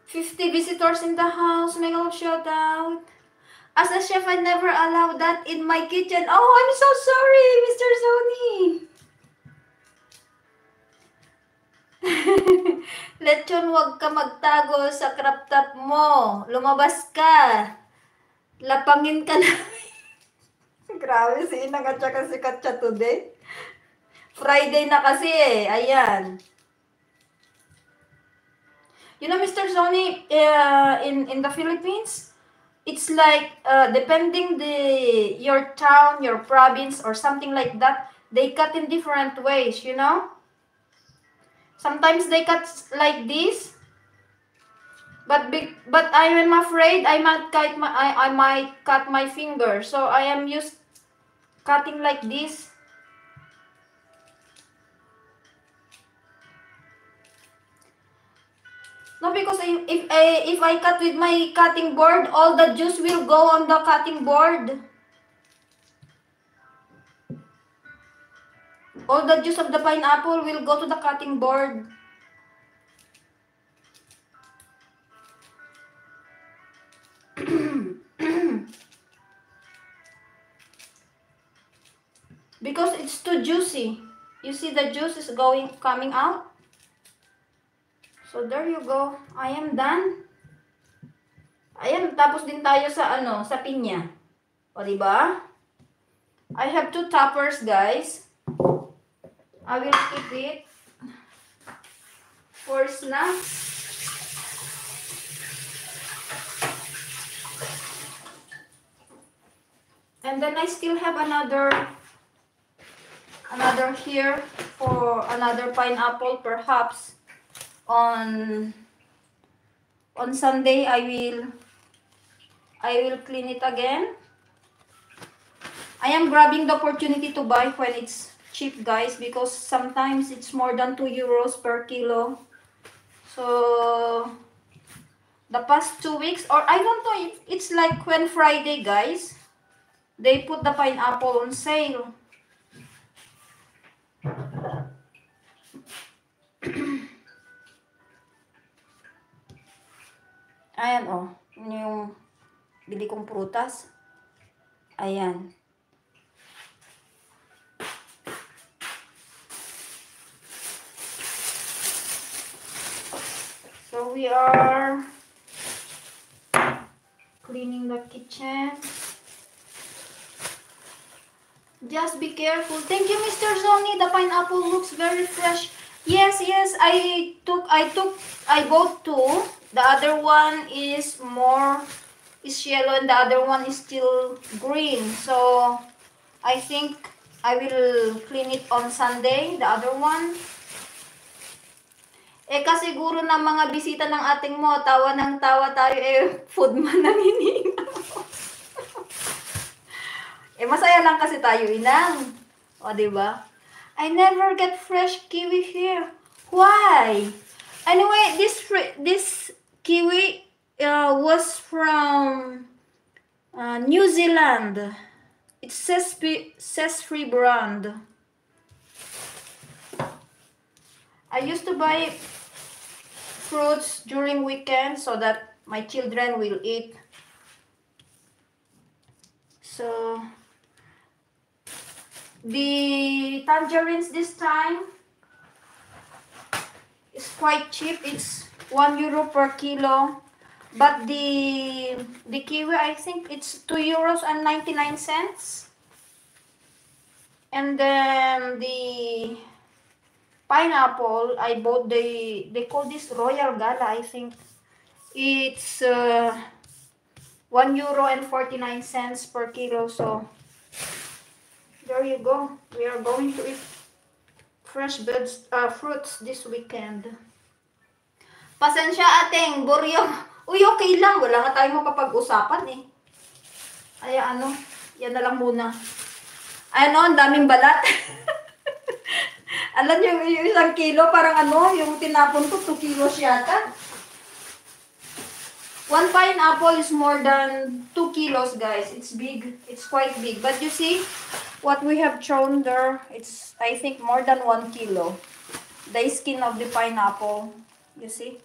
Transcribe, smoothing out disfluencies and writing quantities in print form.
50 visitors in the house. Mega love shout out. As a chef, I never allow that in my kitchen. Oh, I'm so sorry, Mr. Zoni. Lechon, wag ka magtago sa crop top mo. Lumabas ka. Lapangin ka na. Grabe si Inang at saka si Katya today. Friday na kasi eh. Ayan. You know, Mr. Zoni, in the Philippines, it's like depending your town, your province, or something like that, they cut in different ways, you know. Sometimes they cut like this, but I am afraid I might cut my finger, so I am used cutting like this. No, because if I cut with my cutting board, all the juice will go on the cutting board. All the juice of the pineapple will go to the cutting board. Because it's too juicy. You see the juice is coming out? So there you go. I am done. Ayan, tapos din tayo sa sa pinya. O diba? I have 2 toppers, guys. I will keep it for snacks. And then I still have another here for another pineapple, perhaps. On Sunday, I will clean it again. I am grabbing the opportunity to buy when it's cheap, guys, because sometimes it's more than 2 euros per kilo. So the past 2 weeks, or I don't know if it's like when Friday, guys, they put the pineapple on sale. Ayan, oh. Yun yung bili kong prutas. Ayan. So, we are cleaning the kitchen. Just be careful. Thank you, Mr. Zoni. The pineapple looks very fresh. Yes, I bought 2. The other one is yellow and the other one is still green. So, I think I will clean it on Sunday, the other one. Kasi siguro ng mga bisita ng ating mo, tawa ng tawa tayo, food man ang hinihinga mo. Masaya lang kasi tayo, Inang. O, diba? I never get fresh kiwi here. Why? Anyway, this kiwi was from New Zealand. It's Sesfree brand. I used to buy fruits during weekends so that my children will eat. So the tangerines this time is quite cheap. It's 1 euro per kilo. But the kiwi, I think it's 2 euros and 99 cents. And then the pineapple, I bought they call this Royal Gala, I think. It's 1 euro and 49 cents per kilo. So there you go. We are going to eat fresh fruits this weekend. Pasensya ating buryo. Uy, okay lang. Wala nga tayong mapapag-usapan eh. Ay, yan na lang muna. Ay, ang daming balat. Alam nyo, yung 1 kilo, parang yung tinapon ko, 2 kilos yata. 1 pineapple is more than 2 kilos, guys. It's big. It's quite big. But you see, what we have thrown there, it's, I think, more than 1 kilo. The skin of the pineapple, you see?